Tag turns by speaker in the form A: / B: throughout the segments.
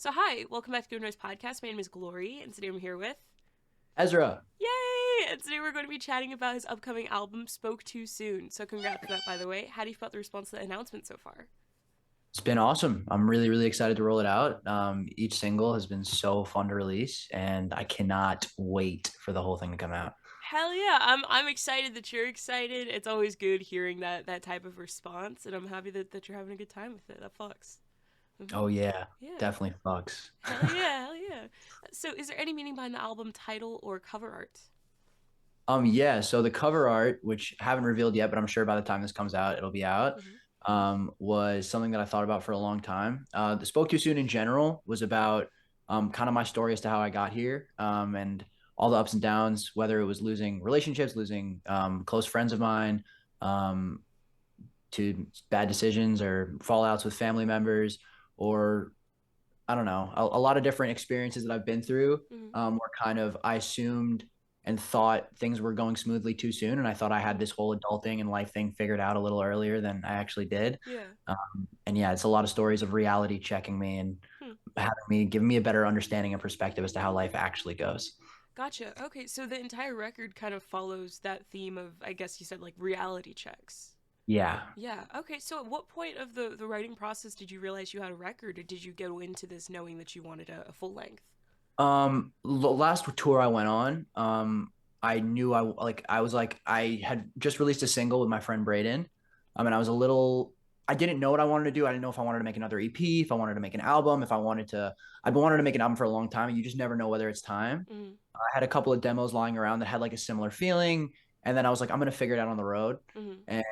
A: So hi, welcome back to Good Noise Podcast. My name is Glory, and today I'm here with
B: Ezra.
A: Yay! And today we're going to be chatting about his upcoming album, Spoke Too Soon. So congrats on that, by the way. How do you feel about the response to the announcement so far?
B: It's been awesome. I'm really, really excited to roll it out. Each single has been so fun to release, and I cannot wait for the whole thing to come out.
A: Hell yeah! I'm excited that you're excited. It's always good hearing that type of response, and I'm happy that you're having a good time with it. That fucks.
B: Oh yeah,
A: Yeah.
B: definitely fucks.
A: Hell yeah, hell yeah. So is there any meaning behind the album title or cover art?
B: Yeah, so the cover art, which I haven't revealed yet, but I'm sure by the time this comes out, it'll be out,
A: Mm-hmm.
B: was something that I thought about for a long time. The Spoke Too Soon in general was about kind of my story as to how I got here, and all the ups and downs, whether it was losing relationships, losing close friends of mine, um, to bad decisions or fallouts with family members, or I don't know, a lot of different experiences that I've been through,
A: Mm-hmm.
B: where kind of I assumed and thought things were going smoothly too soon. And I thought I had
A: Mm-hmm.
B: this whole adulting and life thing figured out a little earlier than I actually did.
A: Yeah.
B: And yeah, it's a lot of stories of reality checking me and
A: Hmm.
B: giving me a better understanding and perspective as to how life actually goes.
A: Gotcha. Okay, so the entire record kind of follows that theme of, I guess you said, like reality checks.
B: Yeah.
A: Yeah. Okay, so at what point of the writing process did you realize you had a record, or did you go into this knowing that you wanted a full length?
B: Last tour I went on, I knew I was like I had just released a single with my friend Braden. And I was a little I didn't know what I wanted to do. I didn't know if I wanted to make another EP, if I wanted to make an album, if I wanted to I've been wanting to make an album for a long time and you just never know whether it's time.
A: Mm-hmm.
B: I had a couple of demos lying around that had like a similar feeling, and then I was like I'm gonna figure it out on the road.
A: Mm-hmm.
B: And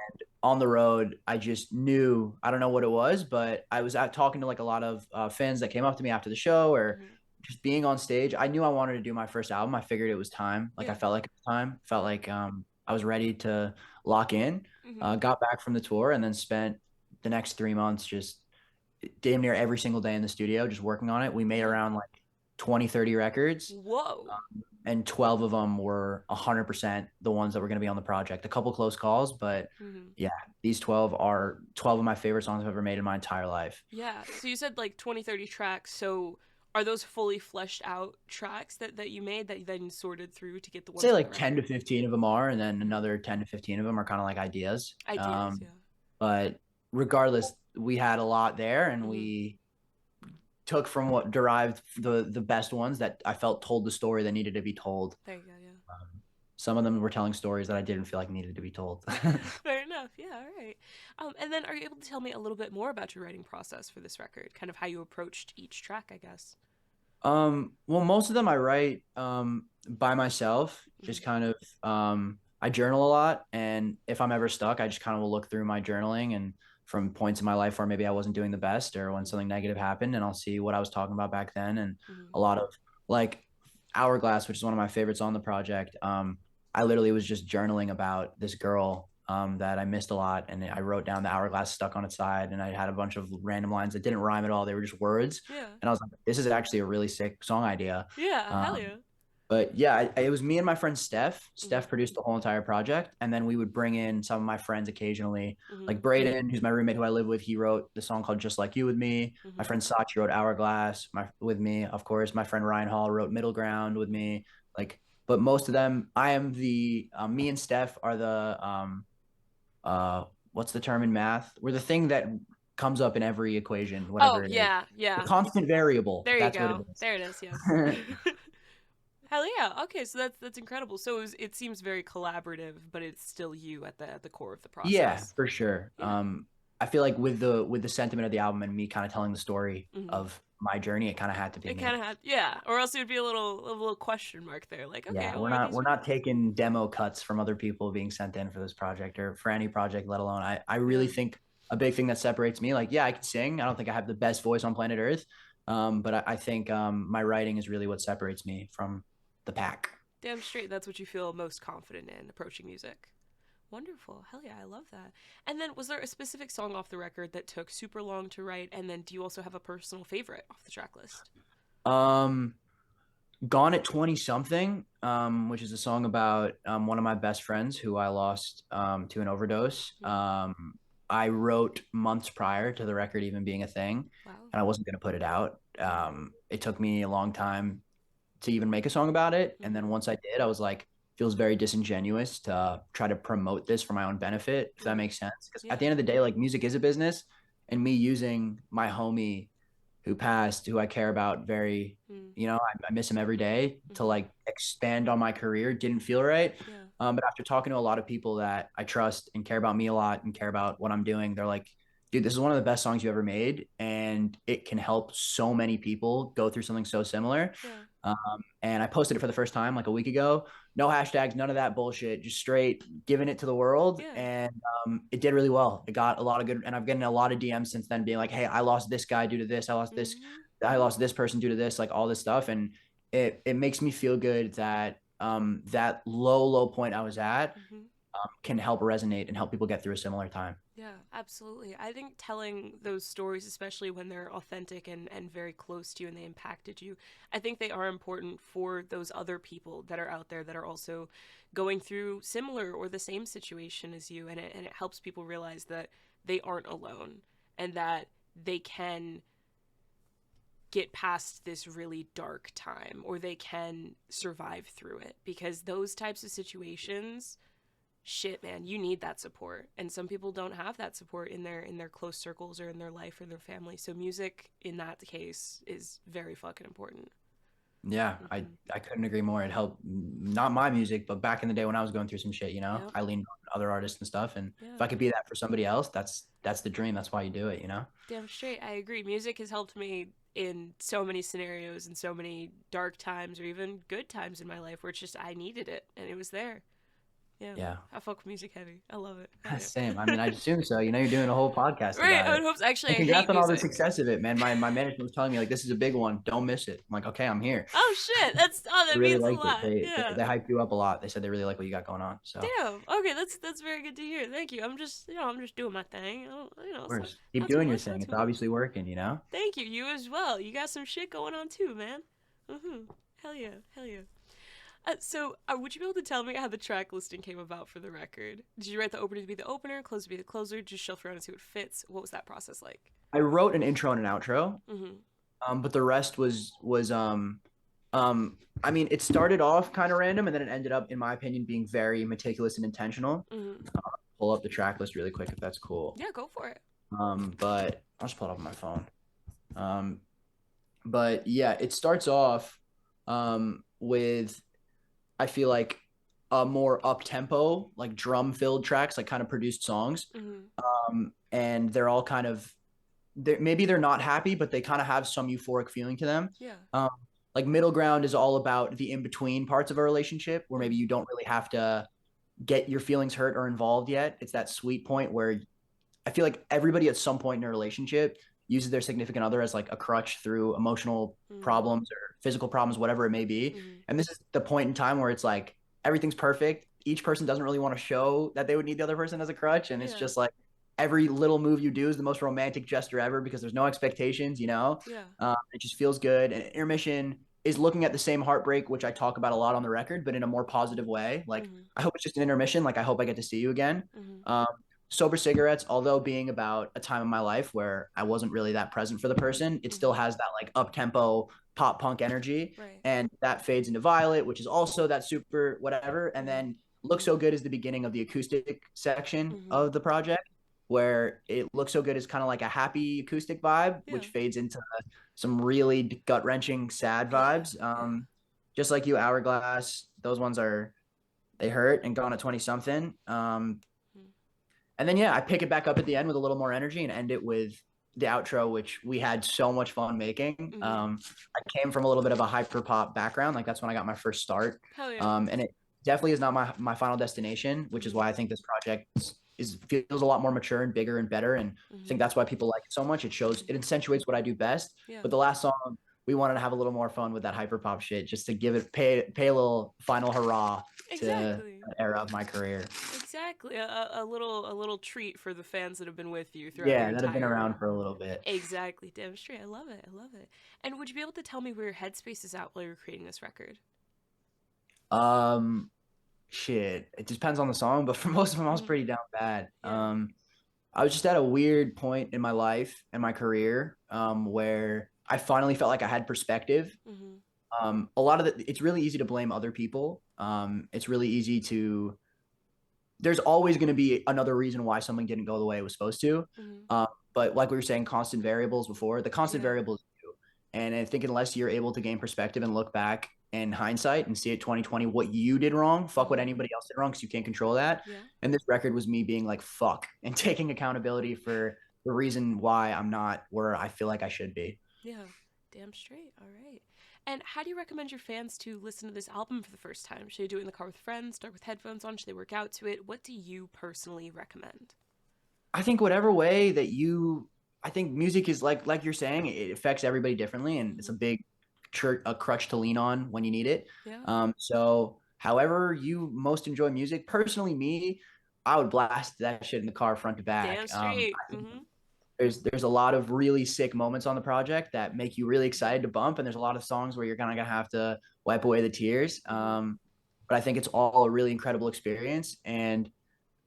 B: on the road, I just knew I don't know what it was, but I was out talking to like a lot of fans that came up to me after the show or
A: Mm-hmm.
B: just being on stage. I knew I wanted to do my first album. I figured it was time. Like I
A: Yeah.
B: felt like it was time. Felt
A: Yeah.
B: like I was ready to lock in.
A: Mm-hmm.
B: Got back from the tour and then spent the next 3 months just damn near every single day in the studio just working on it. We made
A: Yeah.
B: around like 20, 30 records,
A: Whoa.
B: and 12 of them were 100% the ones that were going to be on the project. A couple close calls, but
A: Mm-hmm.
B: yeah, these 12 are 12 of my favorite songs I've ever made in my entire life.
A: Yeah. So you said like 20, 30 tracks. So are those fully fleshed out tracks that you made that you then sorted through to get the ones
B: Say
A: on the
B: like 10 to
A: record?
B: 15 of them are, and then
A: Mm-hmm.
B: another 10 to 15 of them are kind of like ideas.
A: Ideas. Yeah.
B: But regardless, we had a lot there and
A: Mm-hmm.
B: we took from what derived the best ones that I felt told the story that needed to be told.
A: There you go. Yeah.
B: Some of them were telling stories that I didn't feel like needed to be told.
A: Fair enough. Yeah, all right. And then are you able to tell me a little bit more about your writing process for this record? Kind of how you approached each track, I guess.
B: Well, most of them I write by myself,
A: Mm-hmm.
B: just kind of I journal a lot, and if I'm ever stuck, I just kind of will look through my journaling and from points in my life where maybe I wasn't doing the best or when
A: Mm-hmm.
B: something negative happened, and I'll see what I was talking about back then. And
A: Mm-hmm.
B: a lot of like Hourglass, which is one of my favorites on the project. I literally was just journaling about this girl that I missed a lot, and I wrote down the hourglass stuck on its side, and I had a bunch of random lines that didn't rhyme at all. They were just words,
A: Yeah.
B: and I was like, "This is actually a really sick song idea."
A: Yeah. Hell
B: Um,
A: yeah.
B: but yeah, it was me and my friend Steph.
A: Mm-hmm.
B: Steph produced the whole entire project, and then we would bring in some of my friends occasionally,
A: Mm-hmm.
B: like Braden, who's my roommate who I live with. He wrote the song called "Just Like You" with me. My
A: Mm-hmm.
B: friend Sachi wrote "Hourglass" with me, of course. My friend Ryan Hall wrote "Middle Ground" with me. Like, but most of them, I am the me and Steph are the uh what's the term in math? We're the thing that comes up in every equation,
A: Oh
B: whatever it is.
A: yeah,
B: The
A: yeah.
B: constant variable.
A: There you
B: That's what it
A: go.
B: is.
A: There it is. Yes. Hell yeah. Okay, so that's incredible. So it seems very collaborative, but it's still you at the core of the
B: Yeah,
A: process.
B: for sure.
A: Yeah.
B: I feel like with the sentiment of the album and me kind of telling the story
A: Mm-hmm.
B: of my journey, it kind of had to be
A: It kind
B: me.
A: of had, yeah, or else it would be a little question mark there. Like, okay,
B: Yeah,
A: well, are these
B: we're
A: real?
B: not taking demo cuts from other people being sent in for this project or for any project, let alone I really
A: Yeah.
B: think a big thing that separates me, like, yeah, I can sing. I don't think I have the best voice on planet Earth. But I think my writing is really what separates me from the pack.
A: Damn straight. That's what you feel most confident in approaching music. Wonderful. Hell yeah, I love that. And then, was there a specific song off the record that took super long to write? And then, do you also have a personal favorite off the track list?
B: Um, Gone at 20 something, which is a song about one of my best friends who I lost to an overdose.
A: Mm-hmm.
B: I wrote months prior to the record even being a thing,
A: Wow.
B: and I wasn't going to put it out. it took me a long time to even make a song about it. And then
A: Mhm.
B: once I did, I was like, feels very disingenuous to try to promote this for my own benefit, if that
A: Mhm.
B: makes sense. Because at
A: Yeah.
B: the end of the day, like music is a business, and me using my homie who passed, who I care about very,
A: Mm.
B: I miss him every day, to
A: Mhm.
B: like expand on my career didn't feel right.
A: Yeah.
B: But after talking to a lot of people that I trust and care about me a lot and care about what I'm doing, they're like, dude, this is one of the best songs you ever made, and it can help so many people go through something so similar.
A: Yeah.
B: And I posted it for the first time like a week ago. No hashtags, none of that bullshit, just straight giving it to the world.
A: Yeah.
B: And it did really well. It got a lot of good, and I've gotten a lot of DMs since then being like, hey, I lost this guy due to this.
A: Mhm.
B: I lost this person due to this, like all this stuff. And it makes me feel good that that low point I was at
A: Mhm.
B: can help resonate and help people get through a similar time.
A: Yeah, absolutely. I think telling those stories, especially when they're authentic and very close to you and they impacted you, I think they are important for those other people that are out there that are also going through similar or the same situation as you. And it helps people realize that they aren't alone and that they can get past this really dark time or they can survive through it because those types of situations, shit, man, you need that support, and some people don't have that support in their close circles or in their life or their family. So music in that case is very fucking important.
B: Yeah,
A: Hmm.
B: I couldn't agree more. It helped not my music, but back in the day when I was going through some shit,
A: Yep.
B: I leaned on other artists and stuff. And if
A: Yeah.
B: I could be that for somebody else, that's the dream. That's why you do it.
A: Damn straight, I agree. Music has helped me in so many scenarios and so many dark times or even good times in my life where it's just I needed it and it was there. Yeah,
B: Yeah.
A: I fuck music heavy. I love it. Hell
B: Same. I
A: yeah.
B: mean, I assume so. You're doing a whole podcast
A: Right,
B: about
A: I
B: it.
A: would hope so. Actually,
B: And
A: I hate
B: congrats on all the
A: music.
B: success of it, man. My management was telling me like this is a big one. Don't miss it. I'm like, okay, I'm here.
A: Oh shit,
B: They
A: that
B: really
A: means a
B: liked it.
A: lot.
B: They
A: Yeah.
B: hyped you up a lot. They said they really like what you got going on. So of
A: Damn. Okay, that's very good to hear. Thank you. I'm just doing my thing. It's
B: course, keep
A: not too
B: doing your
A: much, not
B: thing. It's
A: too much.
B: obviously working.
A: Thank you. You as well. You got some shit going on too, man. Mhm. Hell yeah. Hell yeah. Would you be able to tell me how the track listing came about for the record? Did you write the opener to be the opener, closer to be the closer, just shuffle around and see what fits? What was that process like?
B: I wrote an intro and an outro.
A: Mhm.
B: But the rest was I mean, it started off kind of random, and then it ended up, in my opinion, being very meticulous and intentional.
A: Mhm.
B: Pull up the track list really quick if that's cool.
A: Yeah, go for it.
B: But I'll just pull it up on my phone. Um, but yeah, it starts off with, I feel like, a more up tempo, like drum filled tracks, like kind of produced songs.
A: Mhm.
B: And they're all kind of maybe they're not happy, but they kind of have some euphoric feeling to them.
A: Yeah.
B: Um, like middle ground is all about the in between parts of a relationship where maybe
A: Mhm.
B: you don't really have to get your feelings hurt or involved yet. It's that sweet point where I feel like everybody at some point in a relationship uses their significant other as like a crutch through emotional
A: Mhm.
B: problems or physical problems, whatever it may be.
A: Mhm.
B: And this is the point in time where it's like everything's perfect. Each person doesn't really want to show that they would need the other person as a crutch. And it's
A: Yeah.
B: just like every little move you do is the most romantic gesture ever because there's no expectations.
A: Yeah.
B: It just feels good. And intermission is looking at the same heartbreak, which I talk about a lot on the record, but in a more positive way. Like,
A: Mhm.
B: I hope it's just an intermission. Like, I hope I get to see you again.
A: Mhm.
B: Um, Sober cigarettes, although being about a time in my life where I wasn't really that present for the person, it still
A: Mhm.
B: has that like up tempo pop punk energy.
A: Right.
B: And that fades into Violet, which is also that super whatever. And
A: Mhm.
B: then Look So Good is the beginning of the acoustic section
A: Mhm.
B: of the project, where it looks so good is kind of like a happy acoustic vibe,
A: Yeah.
B: which fades into some really gut wrenching sad
A: Yeah.
B: vibes.
A: Yeah.
B: Just like you, Hourglass, those ones they hurt and gone at 20 something.
A: Mhm.
B: And then yeah, I pick it back up at the end with a little more energy and end it with the outro, which we had so much fun making.
A: Mhm.
B: I came from a little bit of a hyper pop background, like that's when I got my first start.
A: Hell yeah.
B: And it definitely is not my final destination, which is
A: Mhm.
B: why I think this project is feels a lot more mature and bigger and better. And I think
A: Mhm.
B: that's why people like it so much.
A: Mhm.
B: It accentuates what I do best.
A: Yeah.
B: But the last song, we wanted to have a little more fun with that hyper pop shit, just to pay a little final hurrah to
A: Exactly.
B: that era of my career.
A: Exactly. A little treat for the fans that have been with you throughout your
B: Yeah, that have been
A: entire.
B: around for a little bit.
A: Exactly. Damn straight. I love it. I love it. And would you be able to tell me where your headspace is at while you're creating this record?
B: Um, Shit, it depends on the song, but for most of them, I was
A: Mhm.
B: pretty down bad.
A: Yeah.
B: I was just at a weird point in my life and my career, where I finally felt like I had perspective.
A: Mm-hmm.
B: A lot of it's really easy to blame other people. It's really easy to, there's always going to be another reason why something didn't go the way it was supposed to.
A: Mm-hmm.
B: But like we were saying, constant variables before, the constant
A: Yeah.
B: variables. And I think unless you're able to gain perspective and look back in hindsight and see it 2020 what you did wrong, fuck what
A: Mm-hmm.
B: anybody else did wrong because you can't control that.
A: Yeah.
B: And this record was me being like fuck and taking accountability for the reason why I'm not where I feel like I should be.
A: Yeah. Damn straight. All right. And how do you recommend your fans to listen to this album for the first time? Should they do it in the car with friends, start with headphones on? Should they work out to it? What do you personally recommend?
B: I think whatever way that you, I think music is like you're saying, it affects everybody differently, and it's a
A: Mm-hmm.
B: big a crutch to lean on when you need it.
A: Yeah.
B: So however you most enjoy music, personally, me, I would blast that shit in the car front to back.
A: Damn straight.
B: I think
A: Mm-hmm.
B: there's a lot of really sick moments on the project that make you really excited to bump, and there's a lot of songs where you're kind of gonna have to wipe away the tears.
A: Mm-hmm.
B: But I think it's all a really incredible experience, and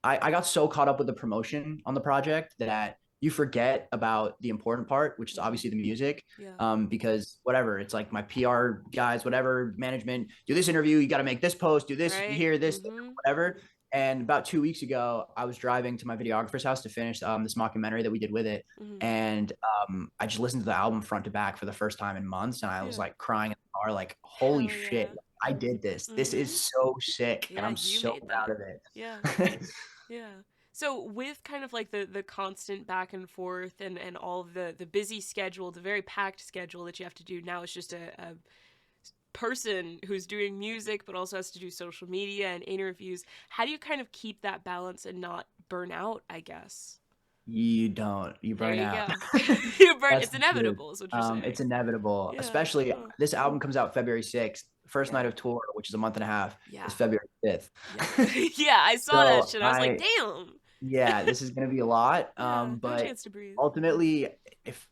B: I got so caught up with the promotion on the project that you forget about the important part, which is
A: Mm-hmm.
B: obviously the music.
A: Yeah.
B: Because whatever, it's like my PR guys, whatever, management, do this interview, you got to make this post, do this
A: Right.
B: here, this,
A: Mm-hmm.
B: whatever. And about 2 weeks ago, I was driving to my videographer's house to finish this mockumentary that we did with it.
A: Mm-hmm.
B: And I just listened to the album front to back for the first time in months. And I was
A: Yeah.
B: like crying in the car, like, holy
A: Hell
B: shit,
A: yeah.
B: I did this. This
A: Mm-hmm.
B: is so sick. And
A: Yeah,
B: I'm
A: you
B: so
A: made
B: proud
A: that.
B: of
A: Yeah.
B: it.
A: Yeah. So with kind of like the constant back and forth and all of the busy schedule, the very packed schedule that you have to do now, it's just a person who's doing music but also has to do social media and interviews. How do you kind of keep that balance and not burn out, I guess?
B: You don't. You
A: There
B: burn
A: you
B: out.
A: go. You burn,
B: That's
A: it's
B: the truth.
A: inevitable is what you're
B: It's
A: saying.
B: inevitable,
A: Yeah.
B: especially
A: Oh,
B: this album comes out February 6th. First night
A: yeah.
B: of tour, which is a month and a half, is
A: Yeah.
B: February 5th.
A: Yeah. Yeah, I saw that
B: So
A: shit. I was like, "Damn."
B: yeah, this is going to be a lot.
A: Yeah, no
B: But
A: chance to breathe.
B: ultimately,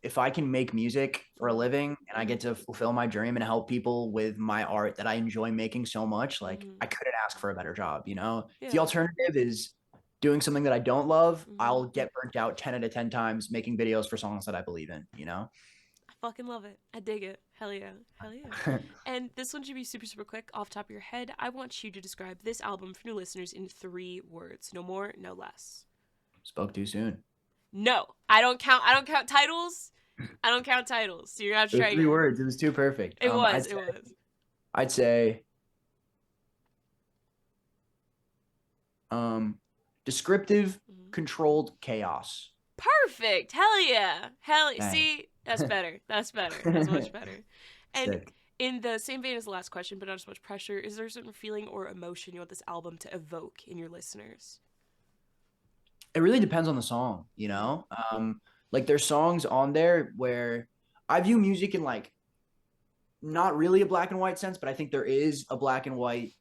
B: if I can make music for a
A: Mhm.
B: living and I
A: Mhm.
B: get to fulfill my dream and help people with my art that I enjoy making so much, like
A: Mhm.
B: I couldn't ask for a better job, you know? If the
A: Yeah.
B: alternative is doing something that I don't love,
A: Mhm.
B: I'll get burnt out 10 out of 10 times making videos for songs that I believe in, you know?
A: I fucking love it. I dig it. Hell yeah. Hell yeah. And this one should be super, super quick off the top of your head. I want you to describe this album for new listeners in 3 words. No more, no less.
B: Spoke too soon.
A: No. I don't count titles. I don't count titles. So you're gonna have to
B: It was
A: try
B: three
A: again.
B: words. It was too perfect.
A: It was, it was.
B: I'd say um descriptive,
A: Mhm.
B: controlled chaos.
A: Perfect. Hell yeah. Hell
B: Dang.
A: see, that's better. That's better. That's much better. And
B: Sick.
A: in the same vein as the last question, but not as much pressure, is there a certain feeling or emotion you want this album to evoke in your listeners?
B: It really depends on the song, you
A: Yeah.
B: know? Like there's songs on there where I view music in like not really a black and white sense, but I think there is a black and white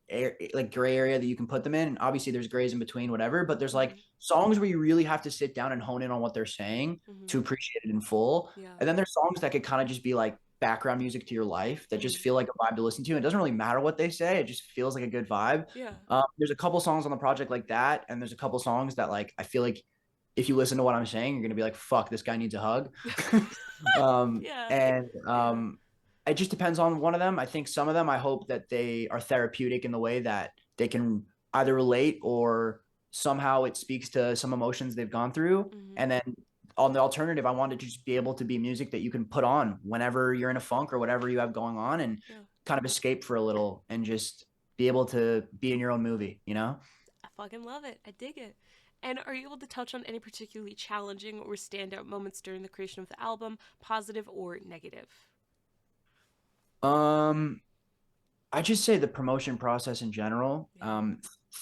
B: like gray area that you can put them in. And obviously there's grays in between, whatever, but there's like
A: Mhm.
B: songs where you really have to sit down and hone in on what they're saying to
A: Mhm.
B: appreciate it in full.
A: Yeah.
B: And then there's songs that could kind of just be like background music to your life that just
A: Mhm.
B: feel like a vibe to listen to. It doesn't really matter what they say. It just feels like a good vibe.
A: Yeah.
B: There's a couple songs on the project like that. And there's a couple songs that like, I feel like if you listen to what I'm saying, you're going to be like, fuck, this guy needs a hug.
A: Yeah.
B: And
A: Yeah.
B: it just depends on one of them. I think some of them, I hope that they are therapeutic in the way that they can either relate or somehow it speaks to some emotions they've gone through.
A: Mhm.
B: And then on the alternative, I wanted to just be able to be music that you can put on whenever you're in a funk or whatever you have going on and
A: Yeah.
B: kind of escape for a little and just be able to be in your own movie, you know?
A: I fucking love it. I dig it. And are you able to touch on any particularly challenging or standout moments during the creation of the album, positive or negative?
B: Um, I just say the promotion process in general.
A: Yeah.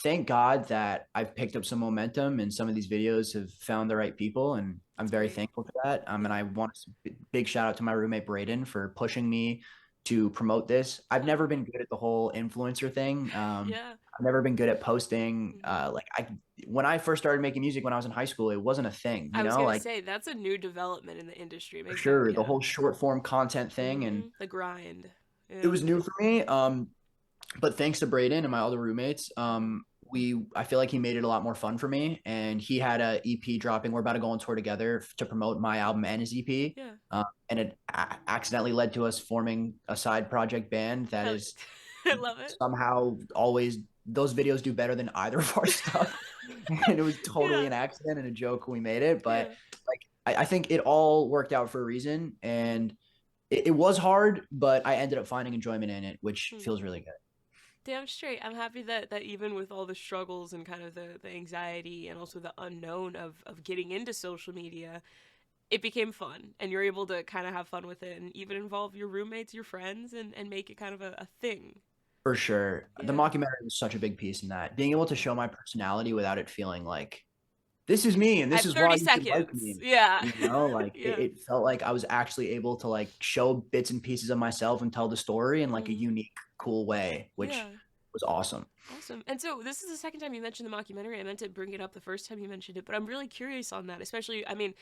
B: Thank God that I've picked up some momentum and some of these videos have found the right people, and I'm
A: That's
B: very
A: great.
B: thankful for that. And
A: Yeah.
B: I want big shout out to my roommate Braden for pushing me to promote this. I've
A: Yeah.
B: never been good at the whole influencer thing.
A: Yeah.
B: I've never been good at posting.
A: Mhm.
B: Like when I first started making music when I was in high school, it wasn't a thing,
A: I
B: you
A: was
B: know,
A: gonna
B: like
A: say that's a new development in the industry. It
B: for
A: makes sense.
B: sure the
A: Yeah.
B: whole short form content thing, and
A: The grind.
B: it
A: Yeah.
B: was new for me. But thanks to Braden and my other roommates,
A: Mhm.
B: I feel like he made it a lot more fun for me. And he had a EP dropping. We're about to go on tour together to promote my album and his EP.
A: Yeah.
B: And it accidentally led to us forming a side project band that
A: Hell
B: is
A: yeah. I love it.
B: somehow always those videos do better than either of our stuff. And it was totally
A: Yeah.
B: an accident and a joke when we made it. But
A: Yeah.
B: like I think it all worked out for a reason.
A: Mm-hmm.
B: And it was hard, but I ended up finding enjoyment in it, which
A: Hmm.
B: feels really good.
A: Damn straight. I'm happy that even with all the struggles and kind of the anxiety and also the unknown of getting into social media, it became fun and you're able to kind of have fun with it and even involve your roommates, your friends, and make it kind of a thing.
B: For sure. The
A: Yeah.
B: mockumentary was such a big piece in that. Being able to show my personality without it feeling like this is me and
A: I
B: this
A: have
B: is why
A: 30
B: you should like
A: seconds.
B: me.
A: Yeah.
B: Like
A: Yeah.
B: it felt like I was actually able to like show bits and pieces of myself and tell the story in like a
A: Hmm.
B: unique, cool way, which
A: Yeah.
B: was awesome.
A: Awesome. And so this is the second time you mentioned the mockumentary. I meant to bring it up the first time you mentioned it, but I'm really curious on that, especially, I mean,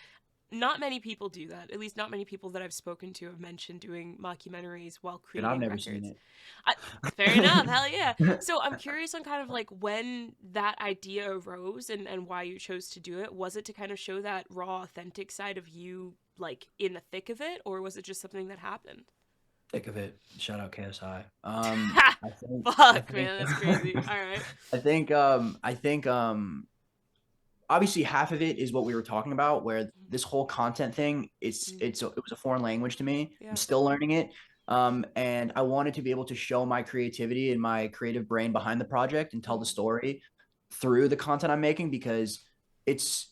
A: not many people do that. At least not many people that I've spoken to have mentioned doing mockumentaries while
B: And I've
A: creating
B: never seen
A: records.
B: it.
A: I, fair enough. Hell yeah. So I'm curious on kind of like when that idea arose and why you chose to do it. Was it to kind of show that raw, authentic side of you, like in the thick of it, or was it just something that happened?
B: Thick of it. Shout out KSI.
A: Ha!
B: I
A: Fuck,
B: think
A: man, that's crazy. All right.
B: I think obviously half of it is what we were talking about where this whole content thing
A: Mm-hmm.
B: it was a foreign language to me. I'm
A: Yeah.
B: still learning it. And I wanted to be able to show my creativity and my creative brain behind the project and tell the
A: Mm-hmm.
B: story through the content I'm making because it's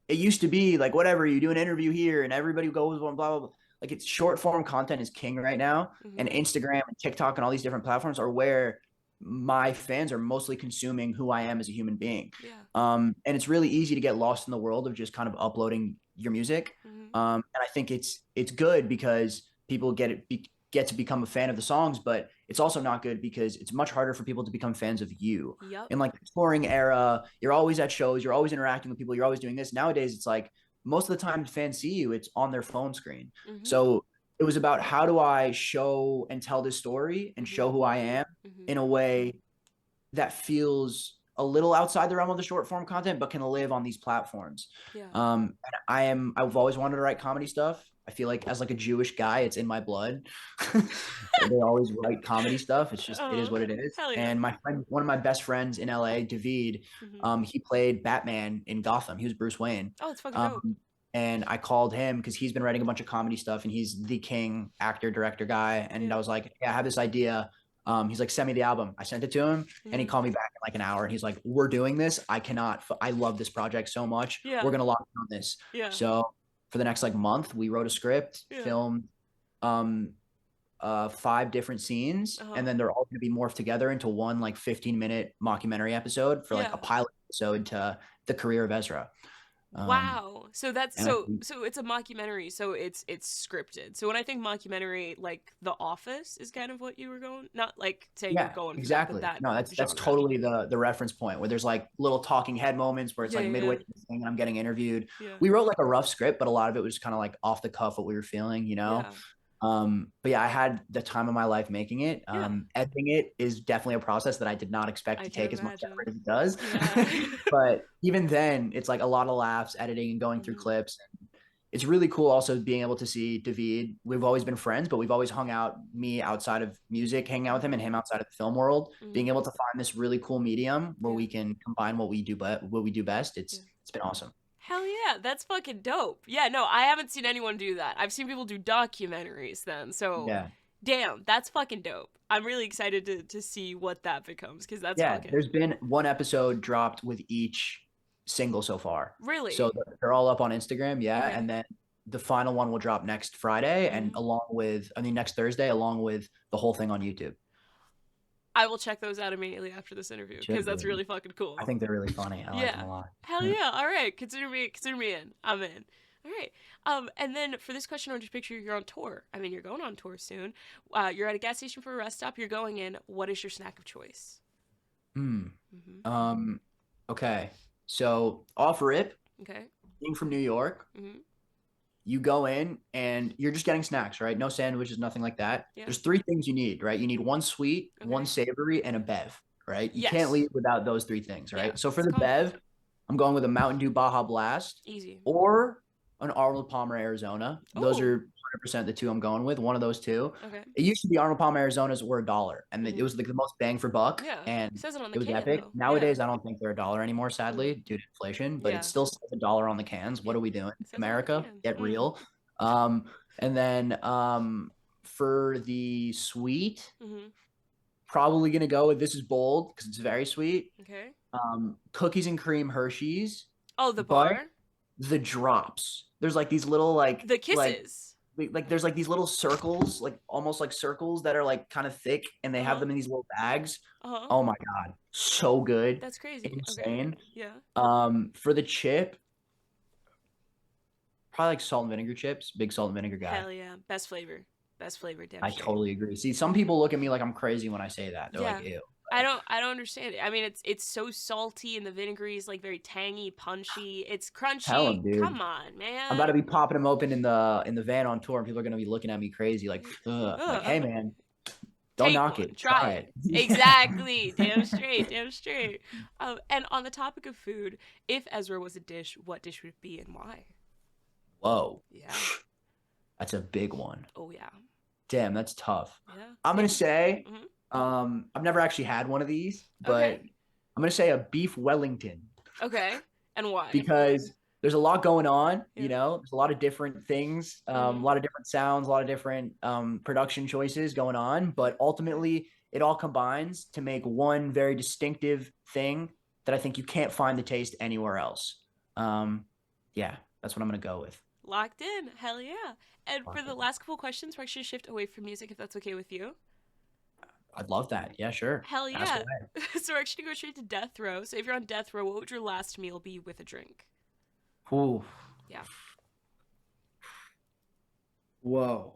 B: it used to be like whatever you do an interview here and everybody goes on blah blah blah. Like it's short form content is king right now, and
A: Mm-hmm.
B: Instagram and TikTok and all these different platforms are where my fans are mostly consuming who I am as a human being.
A: Yeah.
B: And it's really easy to get lost in the world of just kind of uploading your music.
A: Mm-hmm.
B: And I think it's good because people get to become a fan of the songs, but it's also not good because it's much harder for people to become fans of you.
A: Yep.
B: In like the touring era, you're always at shows, you're always interacting with people, you're always doing this. Nowadays, it's like most of the time fans see you, it's on their phone screen.
A: Mm-hmm.
B: So it was about how do I show and tell this story and
A: Mm-hmm.
B: show who I am
A: Mm-hmm.
B: in a way that feels a little outside the realm of the short form content, but can live on these platforms.
A: Yeah.
B: And I've always wanted to write comedy stuff. I feel like as like a Jewish guy, it's in my blood. They always write comedy stuff. It's just, it is
A: Oh,
B: what it is.
A: hell yeah.
B: And my friend, one of my best friends in LA, David,
A: Mm-hmm.
B: he played Batman in Gotham. He was Bruce Wayne.
A: Oh, it's fucking dope.
B: And I called him because he's been writing a bunch of comedy stuff and he's the king actor, director guy. And I
A: Yeah.
B: was like, yeah, I have this idea. He's like, send me the album. I sent it to him and he
A: Mm-hmm.
B: called me back in like an hour and he's like, we're doing this. I love this project so much.
A: Yeah.
B: We're going to lock in on this.
A: Yeah.
B: So for the next like month, we wrote a script,
A: Yeah.
B: filmed, 5 different scenes,
A: Uh-huh.
B: and then they're all going to be morphed together into one like 15-minute mockumentary episode for like
A: Yeah.
B: a pilot episode to the career of Ezra. Um,
A: Wow. So that's
B: and I
A: so
B: think,
A: so it's a mockumentary, so it's scripted. So when I think mockumentary, like The Office is kind of what you were going, not like saying you're
B: yeah,
A: going for that, but
B: exactly.
A: that
B: No, that's
A: genre.
B: totally the reference point where there's like little talking head moments where it's
A: Yeah,
B: like midway
A: yeah,
B: through the thing and I'm getting interviewed.
A: yeah.
B: We wrote like a rough script, but a lot of it was kind of like off the cuff what we were feeling, you know.
A: Yeah.
B: But yeah, I had the time of my life making it.
A: Yeah.
B: Editing it is definitely a process that I did not expect
A: I
B: to
A: can
B: take as much
A: imagine.
B: effort as it does.
A: Yeah.
B: But even then, it's like a lot of laughs, editing and going through
A: Hmm.
B: clips. It's really cool also being able to see David. We've always been friends, but we've always hung out, me outside of music, hanging out with him, and
A: Hmm.
B: him outside of the film world. Being
A: Hmm.
B: able to find this really cool medium where
A: Yeah.
B: we can combine what we do best.
A: Yeah.
B: It's been awesome.
A: Hell yeah, that's fucking dope. Yeah, no, I haven't seen anyone do that. I've seen people do documentaries then. So,
B: Yeah.
A: damn, that's fucking dope. I'm really excited to see what that becomes because that's
B: Yeah,
A: fucking
B: there's been one episode dropped with each single so far. So
A: really
B: they're all up on Instagram, yeah.
A: okay.
B: And then the final one will drop next Friday and
A: Hmm.
B: next Thursday, along with the whole thing on YouTube.
A: I will check those out immediately after this interview because
B: Should
A: that's
B: be.
A: really fucking cool.
B: I think they're really funny. I like them
A: Yeah.
B: a lot.
A: Hell yeah. All right. Consider me in. I'm in. All right. And then for this question, I want you to picture you're on tour. I mean, you're going on tour soon. You're at a gas station for a rest stop. You're going in. What is your snack of choice?
B: Hmm.
A: Mm-hmm.
B: Okay. So off rip,
A: Okay.
B: being from New York,
A: Mm-hmm.
B: you go in and you're just getting snacks, right? No sandwiches, nothing like that.
A: Yeah.
B: There's 3 things you need, right? You need one sweet, one
A: Okay.
B: savory, and a bev. right? You can't
A: Yes.
B: leave without those three things,
A: Yeah.
B: right? So for
A: It's
B: the
A: comfort.
B: Bev, I'm going with a Mountain Dew Baja Blast
A: Easy.
B: or an Arnold Palmer Arizona. Those are
A: Oh.
B: 100% the two I'm going with. One of those two.
A: Okay.
B: It used to be Arnold Palmer Arizonas were $1, and it
A: Mhm.
B: was like the most bang for buck,
A: Yeah. It
B: and
A: says it on the
B: it was
A: can
B: epic.
A: though. Yeah.
B: Nowadays, I don't think they're $1 anymore,
A: Mm.
B: sadly, due to inflation. But
A: Yeah.
B: it's still $1 on the cans. What
A: It
B: are we doing,
A: says it on the
B: America?
A: can.
B: Get
A: Mm.
B: real. And then for the sweet,
A: Mhm.
B: probably gonna go with this is bold because it's very sweet.
A: Okay.
B: Cookies and cream Hershey's,
A: Oh, the
B: but
A: bar.
B: the drops. There's like these little
A: The kisses.
B: there's like these little circles, like almost like circles that are like kind of thick, and they
A: Uh
B: have
A: huh.
B: them in these little bags.
A: Uh huh.
B: Oh my god, so good,
A: That's crazy. Okay.
B: insane.
A: Yeah.
B: For the chip, probably like salt and vinegar chips. Big salt and vinegar guy.
A: Hell yeah. Best flavor. Best flavor. Damn
B: I
A: straight.
B: totally agree. See, some people look at me like I'm crazy when I say that. They're like,
A: Yeah.
B: ew.
A: I don't understand it. I mean, it's so salty and the vinegary is like very tangy, punchy. It's
B: Tell
A: crunchy.
B: them, dude.
A: Come on,
B: I'm about to
A: man.
B: be popping them open in the van on tour, and people are gonna be looking at me crazy, like, ugh. Like, hey,
A: Ugh.
B: man, don't
A: Take
B: knock
A: one.
B: it,
A: Try
B: try
A: it.
B: it. Yeah.
A: Exactly. Damn straight. Damn straight. And on the topic of food, if Ezra was a dish, what dish would it be and why?
B: Whoa,
A: Yeah.
B: that's a big one.
A: Oh yeah.
B: Damn, that's tough.
A: Yeah.
B: I'm gonna
A: Take.
B: say,
A: Hmm.
B: I've never actually had one of these, but
A: Okay.
B: I'm gonna say a beef Wellington
A: Okay. And why?
B: because there's a lot going on.
A: Yeah.
B: There's a lot of different things, a
A: Hmm.
B: lot of different sounds, a lot of different production choices going on, but ultimately it all combines to make one very distinctive thing that I think you can't find the taste anywhere else. Um, yeah, that's what I'm gonna go with.
A: Locked in. Hell yeah. And for the last couple questions, we're actually shift away from music if that's okay with you.
B: I'd love that. Yeah, sure.
A: Hell
B: Ask
A: yeah.
B: away.
A: So we're actually gonna go straight to death row. So if you're on death row, what would your last meal be with a drink?
B: Ooh.
A: Yeah.
B: Whoa.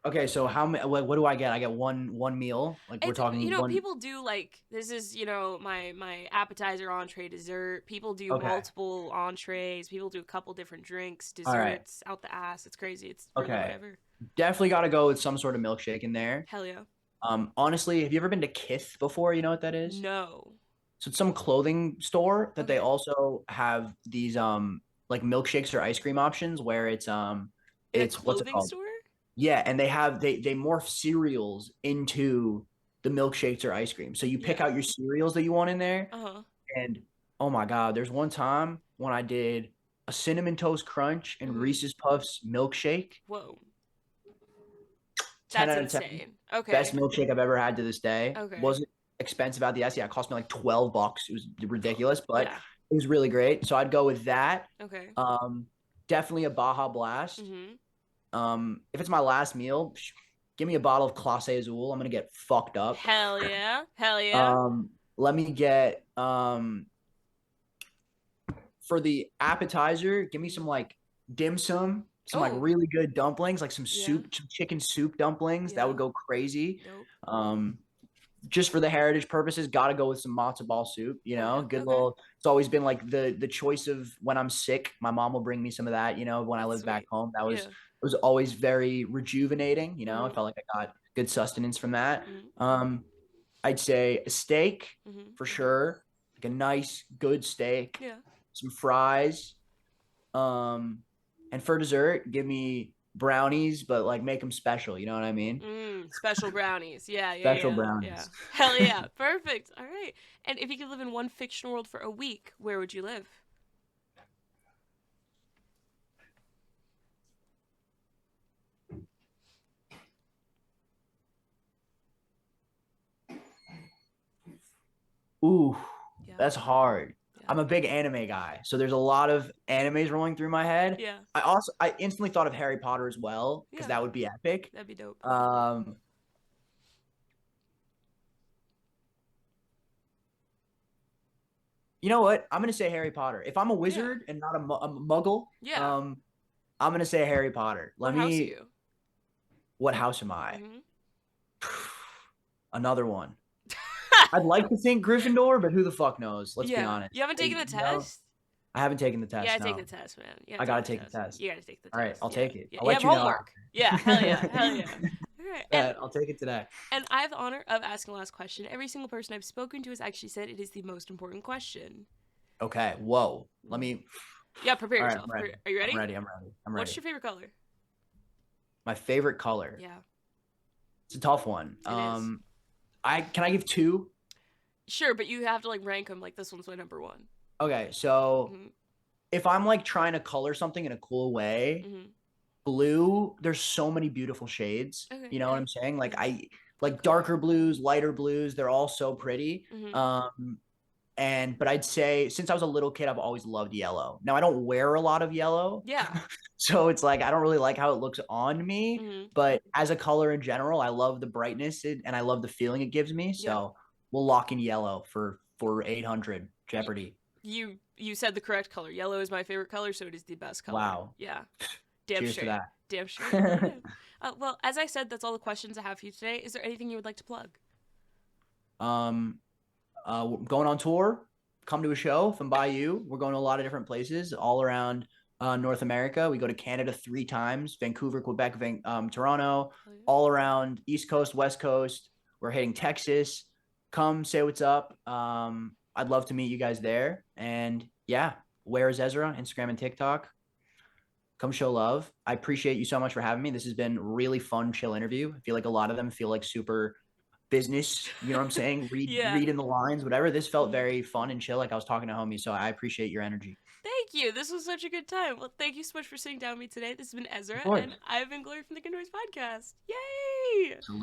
B: Okay, so how many? What do I get? I get one meal. Like we're
A: It's
B: talking one.
A: people do like this is my appetizer, entree, dessert. People do
B: Okay.
A: multiple entrees. People do a couple different drinks,
B: All right.
A: desserts out the ass. It's crazy. It's really
B: Okay.
A: whatever.
B: Definitely got to go with some sort of milkshake in there.
A: Hell yeah.
B: Honestly, have you ever been to Kith before? You know what that is?
A: No.
B: So it's some clothing store that they
A: Okay.
B: also have these like milkshakes or ice cream options where
A: In a
B: it's what's it
A: clothing
B: called?
A: store?
B: Yeah, and they morph cereals into the milkshakes or ice cream. So you pick
A: Yeah.
B: out your cereals that you want in there,
A: Uh huh.
B: and oh my God, there's one time when I did a cinnamon toast crunch and
A: Mhm.
B: Reese's Puffs milkshake.
A: Whoa.
B: 10
A: That's
B: out of 10.
A: insane.
B: Best
A: Okay.
B: milkshake I've ever had to this day.
A: Okay.
B: Wasn't expensive at the S. Yeah, it cost me like $12. It was ridiculous, but
A: Yeah.
B: it was really great. So I'd go with that.
A: Okay.
B: Um, Definitely a Baja Blast.
A: Mhm.
B: If it's my last meal, give me a bottle of Clase Azul. I'm gonna get fucked up.
A: Hell yeah. Hell yeah.
B: Let me get for the appetizer, give me some
A: Mhm.
B: like dim sum, some like
A: Oh.
B: really good dumplings, like some
A: Yeah.
B: soup, some chicken soup dumplings. That would
A: Yeah.
B: go crazy.
A: Dope.
B: Um, just for the heritage purposes, got to go with some matzo ball soup.
A: Okay.
B: Good
A: Okay.
B: little. It's always been like the choice of when I'm sick. My mom will bring me some of that. When I
A: That's
B: lived back
A: sweet.
B: home, that was
A: Yeah.
B: it was always very rejuvenating. I
A: Mhm.
B: felt like I got good sustenance from that.
A: Mhm.
B: I'd say a steak
A: Mhm.
B: for
A: Mhm.
B: sure, like a nice good steak,
A: Yeah.
B: some fries, and for dessert, give me brownies, but like make them special. You know what I mean?
A: Special brownies. Yeah, yeah,
B: Special
A: yeah, yeah.
B: brownies.
A: Hell yeah. Perfect. All right. And if you could live in one fictional world for a week, where would you live?
B: Ooh,
A: Yeah.
B: that's hard.
A: Yeah.
B: I'm a big anime guy, so there's a lot of animes rolling through my head.
A: Yeah.
B: I instantly thought of Harry Potter as well because
A: Yeah.
B: that would be epic.
A: That'd be dope.
B: Um, you know what? I'm gonna say Harry Potter. If I'm a
A: Yeah.
B: wizard and not a muggle,
A: Yeah.
B: I'm gonna say Harry Potter.
A: What house are you?
B: What house am I?
A: Hmm.
B: Another one. I'd like to think Gryffindor, but who the fuck knows? Let's be
A: Yeah.
B: honest.
A: You haven't taken the test?
B: I haven't taken the
A: You
B: test.
A: gotta take
B: No,
A: the test, man. You
B: I
A: gotta
B: gotta
A: take the
B: take the
A: test.
B: test.
A: You gotta take the
B: All right,
A: test.
B: I'll
A: Yeah.
B: take it.
A: Yeah.
B: I'll
A: You
B: let
A: have
B: you know
A: homework. Yeah. Hell yeah. Hell
B: after.
A: yeah. All right. And
B: Yeah, I'll take it today.
A: And I have the honor of asking the last question. Every single person I've spoken to has actually said it is the most important question.
B: Okay. Whoa. Let me.
A: Yeah, prepare
B: All right. I'm
A: yourself.
B: ready.
A: Are you
B: I'm
A: ready?
B: ready. I'm ready. I'm
A: What's
B: ready.
A: your favorite color?
B: My favorite color.
A: Yeah,
B: It's a tough one.
A: it is.
B: I can I give two?
A: Sure, but you have to like rank them. Like this one's my number one.
B: Okay. So
A: Mm-hmm.
B: if I'm like trying to color something in a cool way,
A: Mm-hmm.
B: blue, there's so many beautiful shades.
A: Okay.
B: You know what
A: Yeah.
B: I'm saying? Like
A: Mm-hmm.
B: I like darker blues, lighter blues, they're all so pretty.
A: Mm-hmm.
B: But I'd say since I was a little kid, I've always loved yellow. Now I don't wear a lot of yellow.
A: Yeah.
B: So it's like I don't really like how it looks on me,
A: Mm-hmm.
B: but as a color in general, I love the brightness and I love the feeling it gives me.
A: Yeah.
B: So we'll lock in yellow for 800 Jeopardy.
A: You said the correct color. Yellow is my favorite color, so it is the best color.
B: Wow.
A: Yeah. Damn
B: Cheers to
A: straight.
B: that.
A: Damn straight. Oh yeah. Well, as I said, that's all the questions I have for you today. Is there anything you would like to plug?
B: um Going on tour. Come to a show if I'm by you. We're going to a lot of different places all around North America. We go to Canada 3 times: Vancouver, Quebec, Toronto,
A: Hell yeah.
B: all around East Coast, West Coast. We're hitting Texas. Come say what's up. I'd love to meet you guys there. And yeah, where is Ezra? Instagram and TikTok. Come show love. I appreciate you so much for having me. This has been really fun, chill interview. I feel like a lot of them feel like super business, you know what I'm saying?
A: Yeah.
B: Read in the lines, whatever. This felt
A: Mhm.
B: very fun and chill, like I was talking to homies. So I appreciate your energy.
A: Thank you. This was such a good time. Well, thank you so much for sitting down with me today. This has been
B: Of
A: Ezra,
B: course.
A: and I've been Glory from the Good Noise Podcast. Yay!